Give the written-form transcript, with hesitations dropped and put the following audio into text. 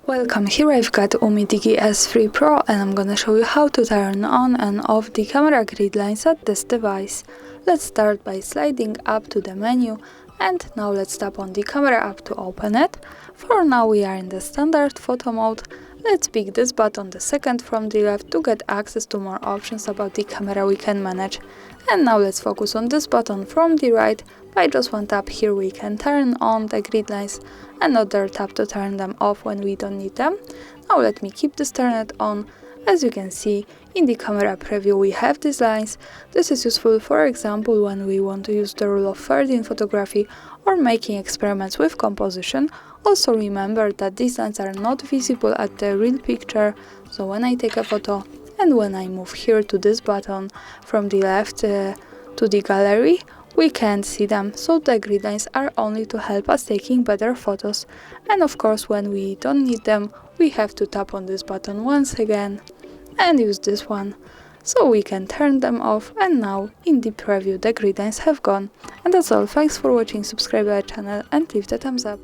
Welcome, here I've got UMIDIGI S3 Pro and I'm gonna show you how to turn on and off the camera grid lines at this device. Let's start by sliding up to the menu, and now let's tap on the camera app to open it. For now we are in the standard photo mode. Let's pick this button, the second from the left, to get access to more options about the camera we can manage. And now let's focus on this button from the right. By just one tap here we can turn on the grid lines, another tap to turn them off when we don't need them. Now let me keep this turned on. As you can see, in the camera preview we have these lines. This is useful, for example, when we want to use the rule of thirds in photography or making experiments with composition. Also remember that these lines are not visible at the real picture, so when I take a photo and when I move here to this button from the left to the gallery, we can't see them, so the grid lines are only to help us taking better photos. And of course, when we don't need them, we have to tap on this button once again and use this one, so we can turn them off. And now in the preview the grid lines have gone. And that's all. Thanks for watching, subscribe to our channel and leave the thumbs up.